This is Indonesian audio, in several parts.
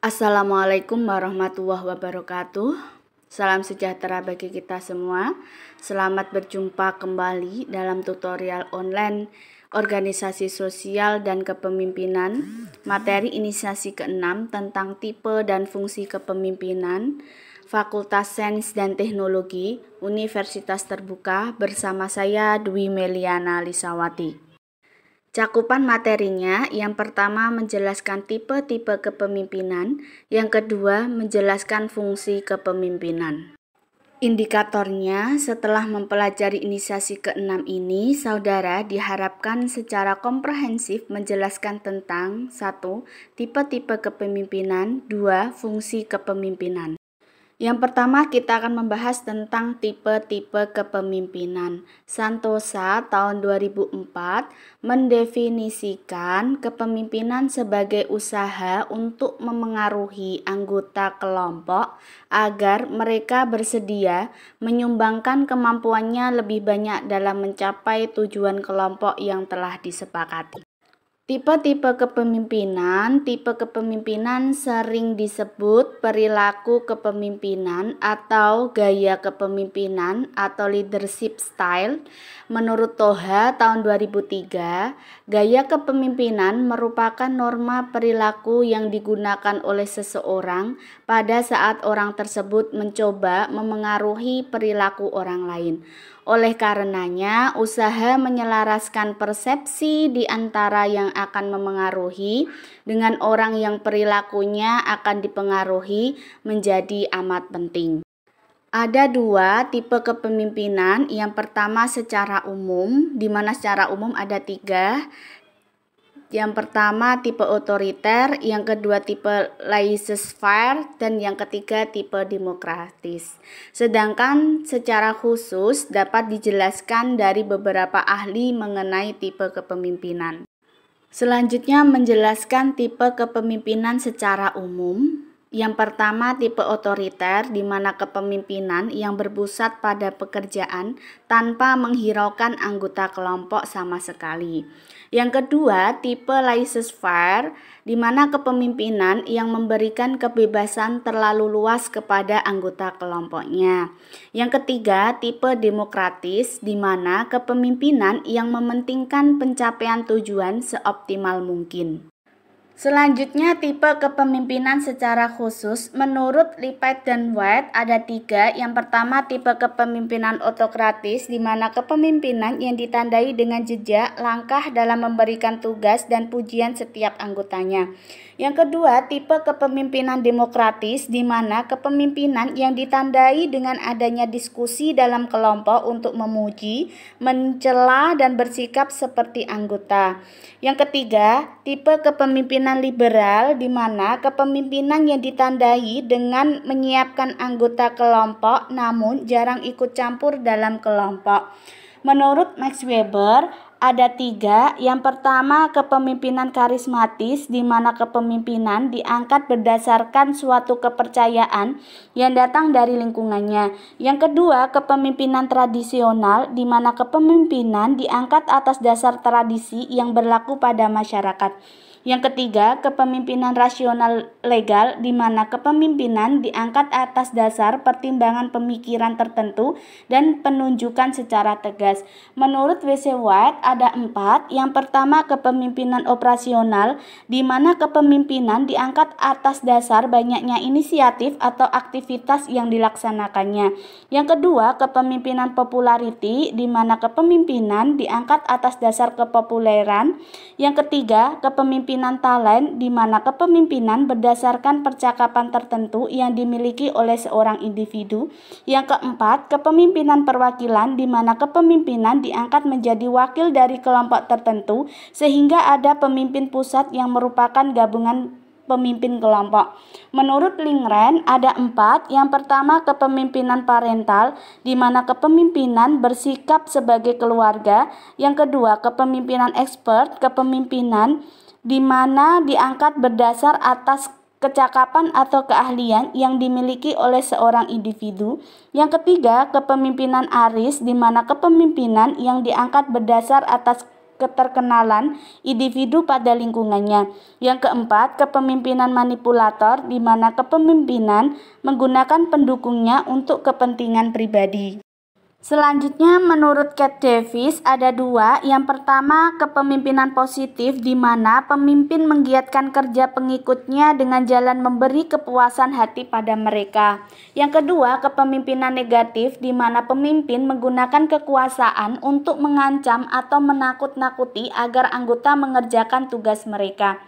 Assalamualaikum warahmatullahi wabarakatuh. Salam sejahtera bagi kita semua. Selamat berjumpa kembali dalam tutorial online organisasi sosial dan kepemimpinan. Materi inisiasi ke-6 tentang tipe dan fungsi kepemimpinan. Fakultas Sains dan Teknologi, Universitas Terbuka, bersama saya Dwi Meliana Lisawati. Cakupan materinya, yang pertama menjelaskan tipe-tipe kepemimpinan, yang kedua menjelaskan fungsi kepemimpinan. Indikatornya, setelah mempelajari inisiasi ke-6 ini, saudara diharapkan secara komprehensif menjelaskan tentang 1. Tipe-tipe kepemimpinan, 2. Fungsi kepemimpinan. Yang pertama kita akan membahas tentang tipe-tipe kepemimpinan. Santosa tahun 2004 mendefinisikan kepemimpinan sebagai usaha untuk memengaruhi anggota kelompok agar mereka bersedia menyumbangkan kemampuannya lebih banyak dalam mencapai tujuan kelompok yang telah disepakati. Tipe-tipe kepemimpinan sering disebut perilaku kepemimpinan atau gaya kepemimpinan atau leadership style. Menurut Toha tahun 2003, gaya kepemimpinan merupakan norma perilaku yang digunakan oleh seseorang pada saat orang tersebut mencoba memengaruhi perilaku orang lain. Oleh karenanya, usaha menyelaraskan persepsi di antara yang akan memengaruhi dengan orang yang perilakunya akan dipengaruhi menjadi amat penting. Ada dua tipe kepemimpinan. Yang pertama secara umum, di mana secara umum ada tiga. Yang pertama tipe otoriter, yang kedua tipe laissez-faire, dan yang ketiga tipe demokratis. Sedangkan secara khusus dapat dijelaskan dari beberapa ahli mengenai tipe kepemimpinan. Selanjutnya menjelaskan tipe kepemimpinan secara umum. Yang pertama tipe otoriter, di mana kepemimpinan yang berpusat pada pekerjaan tanpa menghiraukan anggota kelompok sama sekali. Yang kedua tipe laissez-faire, di mana kepemimpinan yang memberikan kebebasan terlalu luas kepada anggota kelompoknya. Yang ketiga tipe demokratis, di mana kepemimpinan yang mementingkan pencapaian tujuan seoptimal mungkin. Selanjutnya tipe kepemimpinan secara khusus. Menurut Lipait dan White ada tiga. Yang pertama tipe kepemimpinan otokratis, di mana kepemimpinan yang ditandai dengan jejak langkah dalam memberikan tugas dan pujian setiap anggotanya. Yang kedua tipe kepemimpinan demokratis, di mana kepemimpinan yang ditandai dengan adanya diskusi dalam kelompok untuk memuji, mencela, dan bersikap seperti anggota. Yang ketiga tipe kepemimpinan liberal, di mana kepemimpinan yang ditandai dengan menyiapkan anggota kelompok namun jarang ikut campur dalam kelompok. Menurut Max Weber ada tiga. Yang pertama kepemimpinan karismatis, di mana kepemimpinan diangkat berdasarkan suatu kepercayaan yang datang dari lingkungannya. Yang kedua kepemimpinan tradisional, di mana kepemimpinan diangkat atas dasar tradisi yang berlaku pada masyarakat. Yang ketiga, kepemimpinan rasional legal, di mana kepemimpinan diangkat atas dasar pertimbangan pemikiran tertentu dan penunjukan secara tegas. Menurut W.C. White ada 4. Yang pertama, kepemimpinan operasional, di mana kepemimpinan diangkat atas dasar banyaknya inisiatif atau aktivitas yang dilaksanakannya. Yang kedua, kepemimpinan popularity, di mana kepemimpinan diangkat atas dasar kepopuleran. Yang ketiga, kepemimpinan talent, di mana kepemimpinan berdasarkan percakapan tertentu yang dimiliki oleh seorang individu. Yang keempat, kepemimpinan perwakilan, di mana kepemimpinan diangkat menjadi wakil dari kelompok tertentu sehingga ada pemimpin pusat yang merupakan gabungan pemimpin kelompok. Menurut Lindgren ada 4. Yang pertama kepemimpinan parental, di mana kepemimpinan bersikap sebagai keluarga. Yang kedua kepemimpinan expert, kepemimpinan di mana diangkat berdasar atas kecakapan atau keahlian yang dimiliki oleh seorang individu. Yang ketiga, kepemimpinan aris, di mana kepemimpinan yang diangkat berdasar atas keterkenalan individu pada lingkungannya. Yang keempat, kepemimpinan manipulator, di mana kepemimpinan menggunakan pendukungnya untuk kepentingan pribadi. Selanjutnya, menurut Cat Davis ada dua. Yang pertama, kepemimpinan positif, di mana pemimpin menggiatkan kerja pengikutnya dengan jalan memberi kepuasan hati pada mereka. Yang kedua, kepemimpinan negatif, di mana pemimpin menggunakan kekuasaan untuk mengancam atau menakut-nakuti agar anggota mengerjakan tugas mereka.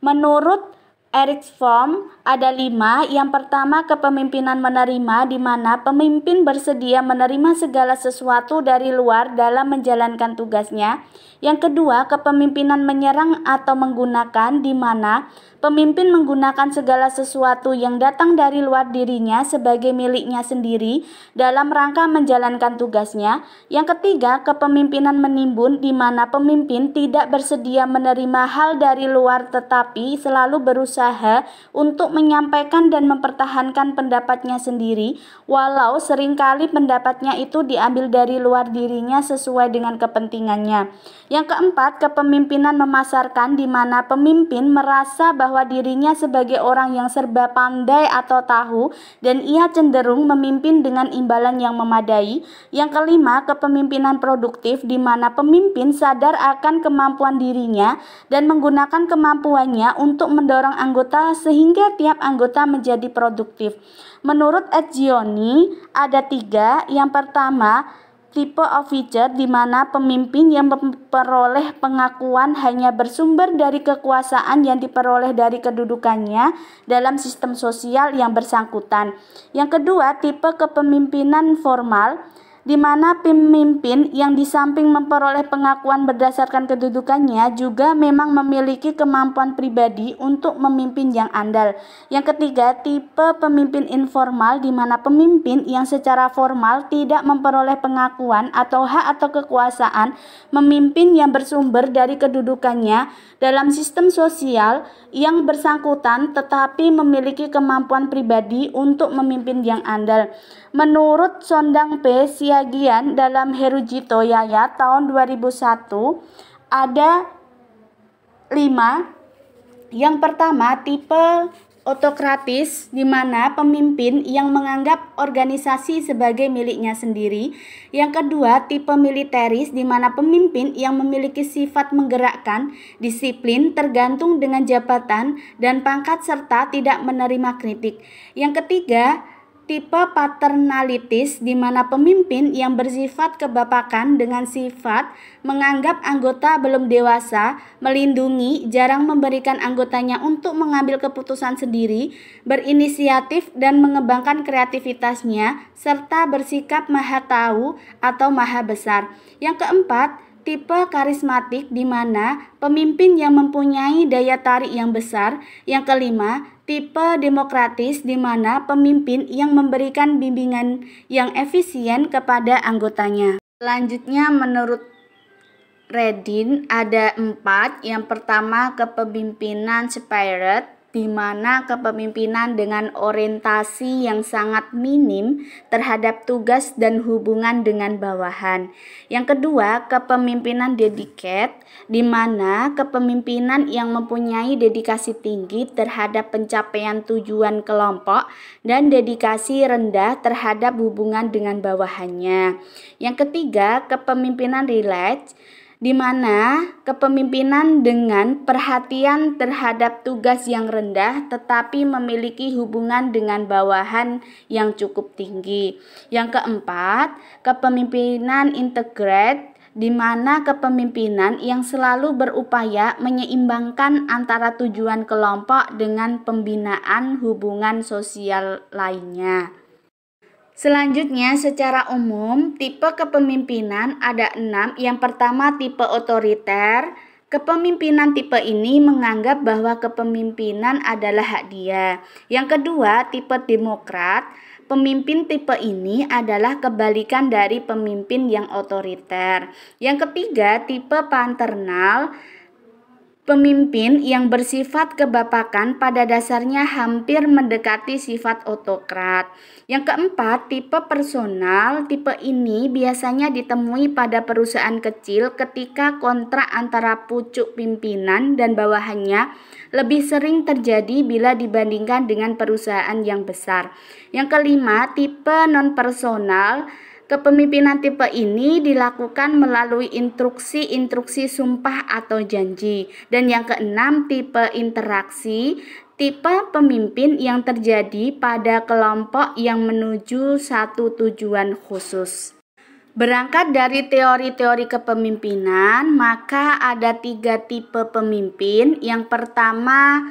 Menurut Erich Fromm ada 5. Yang pertama, kepemimpinan menerima, di mana pemimpin bersedia menerima segala sesuatu dari luar dalam menjalankan tugasnya. Yang kedua, kepemimpinan menyerang atau menggunakan, di mana pemimpin menggunakan segala sesuatu yang datang dari luar dirinya sebagai miliknya sendiri dalam rangka menjalankan tugasnya. Yang ketiga, kepemimpinan menimbun, di mana pemimpin tidak bersedia menerima hal dari luar tetapi selalu berusaha untuk menyampaikan dan mempertahankan pendapatnya sendiri, walau seringkali pendapatnya itu diambil dari luar dirinya sesuai dengan kepentingannya. Yang keempat, kepemimpinan memasarkan, di mana pemimpin merasa bahwa dirinya sebagai orang yang serba pandai atau tahu dan ia cenderung memimpin dengan imbalan yang memadai. Yang kelima, kepemimpinan produktif, di mana pemimpin sadar akan kemampuan dirinya dan menggunakan kemampuannya untuk mendorong anggota sehingga tiap anggota menjadi produktif. Menurut Ed Gioni ada 3. Yang pertama, tipe officer, di mana pemimpin yang memperoleh pengakuan hanya bersumber dari kekuasaan yang diperoleh dari kedudukannya dalam sistem sosial yang bersangkutan. Yang kedua, tipe kepemimpinan formal, di mana pemimpin yang di samping memperoleh pengakuan berdasarkan kedudukannya juga memang memiliki kemampuan pribadi untuk memimpin yang andal. Yang ketiga, tipe pemimpin informal, di mana pemimpin yang secara formal tidak memperoleh pengakuan atau hak atau kekuasaan memimpin yang bersumber dari kedudukannya dalam sistem sosial yang bersangkutan tetapi memiliki kemampuan pribadi untuk memimpin yang andal. Menurut Sondang P. Siagian dalam Herujito Yaya tahun 2001 ada 5. Yang pertama, tipe otokratis, di mana pemimpin yang menganggap organisasi sebagai miliknya sendiri. Yang kedua, tipe militeris, di mana pemimpin yang memiliki sifat menggerakkan, disiplin, tergantung dengan jabatan dan pangkat serta tidak menerima kritik. Yang ketiga, tipe paternalitis, di mana pemimpin yang bersifat kebapakan dengan sifat menganggap anggota belum dewasa, melindungi, jarang memberikan anggotanya untuk mengambil keputusan sendiri, berinisiatif dan mengembangkan kreativitasnya, serta bersikap maha tahu atau maha besar. Yang keempat, tipe karismatik, di mana pemimpin yang mempunyai daya tarik yang besar. Yang kelima, tipe demokratis, di mana pemimpin yang memberikan bimbingan yang efisien kepada anggotanya. Selanjutnya, menurut Redin ada 4. Yang pertama, kepemimpinan spirit, di mana kepemimpinan dengan orientasi yang sangat minim terhadap tugas dan hubungan dengan bawahan. Yang kedua, kepemimpinan dedicated, di mana kepemimpinan yang mempunyai dedikasi tinggi terhadap pencapaian tujuan kelompok dan dedikasi rendah terhadap hubungan dengan bawahannya. Yang ketiga, kepemimpinan relaxed, di mana kepemimpinan dengan perhatian terhadap tugas yang rendah tetapi memiliki hubungan dengan bawahan yang cukup tinggi. Yang keempat, kepemimpinan integrate, di mana kepemimpinan yang selalu berupaya menyeimbangkan antara tujuan kelompok dengan pembinaan hubungan sosial lainnya. Selanjutnya, secara umum, tipe kepemimpinan ada 6. Yang pertama, tipe otoriter. Kepemimpinan tipe ini menganggap bahwa kepemimpinan adalah hak dia. Yang kedua, tipe demokrat. Pemimpin tipe ini adalah kebalikan dari pemimpin yang otoriter. Yang ketiga, tipe paternal. Pemimpin yang bersifat kebapakan pada dasarnya hampir mendekati sifat otokrat. Yang keempat, tipe personal. Tipe ini biasanya ditemui pada perusahaan kecil ketika kontrak antara pucuk pimpinan dan bawahannya lebih sering terjadi bila dibandingkan dengan perusahaan yang besar. Yang kelima, tipe non-personal. Kepemimpinan tipe ini dilakukan melalui instruksi-instruksi sumpah atau janji. Dan yang keenam, tipe interaksi. Tipe pemimpin yang terjadi pada kelompok yang menuju satu tujuan khusus. Berangkat dari teori-teori kepemimpinan, maka ada 3 tipe pemimpin. Yang pertama,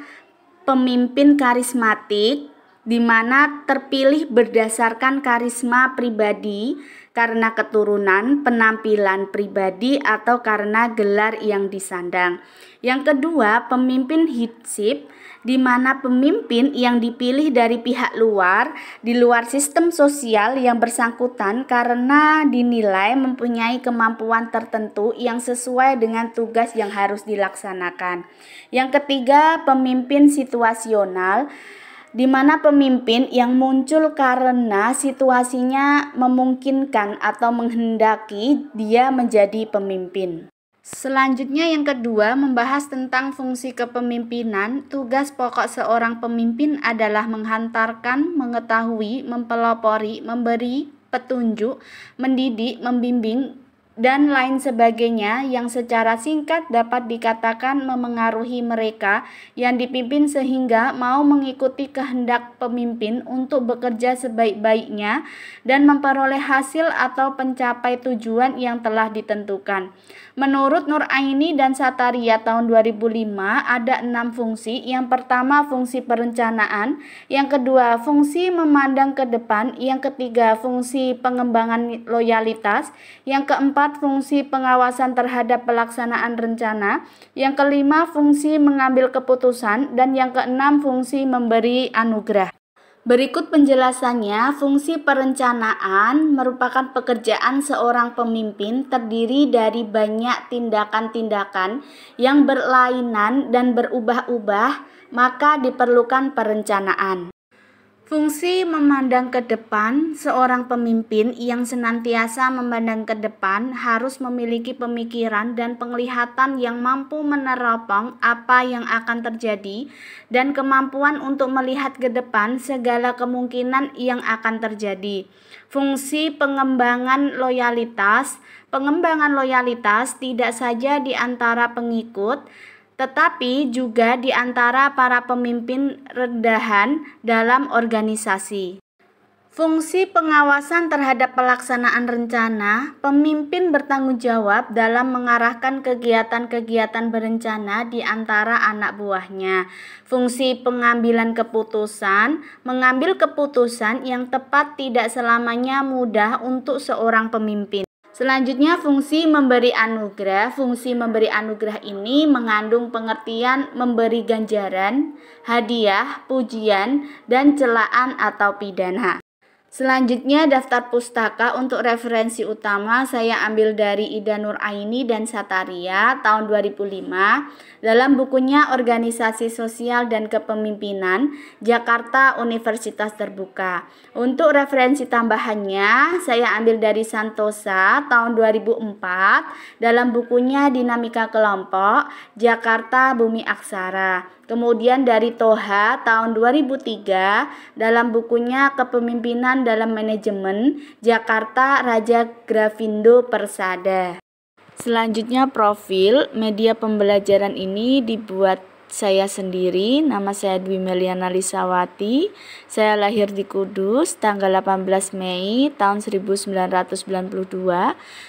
pemimpin karismatik, di mana terpilih berdasarkan karisma pribadi, karena keturunan, penampilan pribadi, atau karena gelar yang disandang. Yang kedua, pemimpin headship, di mana pemimpin yang dipilih dari pihak luar, di luar sistem sosial yang bersangkutan karena dinilai mempunyai kemampuan tertentu yang sesuai dengan tugas yang harus dilaksanakan. Yang ketiga, pemimpin situasional, di mana pemimpin yang muncul karena situasinya memungkinkan atau menghendaki dia menjadi pemimpin. Selanjutnya yang kedua, membahas tentang fungsi kepemimpinan. Tugas pokok seorang pemimpin adalah menghantarkan, mengetahui, mempelopori, memberi petunjuk, mendidik, membimbing, dan lain sebagainya yang secara singkat dapat dikatakan memengaruhi mereka yang dipimpin sehingga mau mengikuti kehendak pemimpin untuk bekerja sebaik-baiknya dan memperoleh hasil atau mencapai tujuan yang telah ditentukan. Menurut Nur Aini dan Sataria tahun 2005 ada 6 fungsi. Yang pertama, fungsi perencanaan. Yang kedua, fungsi memandang ke depan. Yang ketiga, fungsi pengembangan loyalitas. Yang keempat, fungsi pengawasan terhadap pelaksanaan rencana. Yang kelima, fungsi mengambil keputusan. Dan yang keenam, fungsi memberi anugerah. Berikut penjelasannya. Fungsi perencanaan merupakan pekerjaan seorang pemimpin, terdiri dari banyak tindakan-tindakan yang berlainan dan berubah-ubah, maka diperlukan perencanaan. Fungsi memandang ke depan. Seorang pemimpin yang senantiasa memandang ke depan harus memiliki pemikiran dan penglihatan yang mampu meneropong apa yang akan terjadi dan kemampuan untuk melihat ke depan segala kemungkinan yang akan terjadi. Fungsi pengembangan loyalitas. Pengembangan loyalitas tidak saja di antara pengikut, tetapi juga di antara para pemimpin rendahan dalam organisasi. Fungsi pengawasan terhadap pelaksanaan rencana. Pemimpin bertanggung jawab dalam mengarahkan kegiatan-kegiatan berencana di antara anak buahnya. Fungsi pengambilan keputusan. Mengambil keputusan yang tepat tidak selamanya mudah untuk seorang pemimpin. Selanjutnya, fungsi memberi anugerah. Fungsi memberi anugerah ini mengandung pengertian memberi ganjaran, hadiah, pujian, dan celaan atau pidana. Selanjutnya, daftar pustaka. Untuk referensi utama saya ambil dari Ida Nur Aini dan Sataria tahun 2005 dalam bukunya Organisasi Sosial dan Kepemimpinan, Jakarta Universitas Terbuka. Untuk referensi tambahannya saya ambil dari Santosa tahun 2004 dalam bukunya Dinamika Kelompok, Jakarta Bumi Aksara. Kemudian dari Toha tahun 2003 dalam bukunya Kepemimpinan dalam Manajemen, Jakarta Raja Grafindo Persada. Selanjutnya profil. Media pembelajaran ini dibuat saya sendiri. Nama saya Dwi Meliana Lisawati. Saya lahir di Kudus tanggal 18 Mei tahun 1992.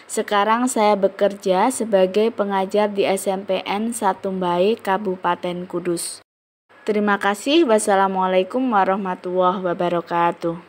Sekarang saya bekerja sebagai pengajar di SMPN Satumbai, Kabupaten Kudus. Terima kasih. Wassalamualaikum warahmatullahi wabarakatuh.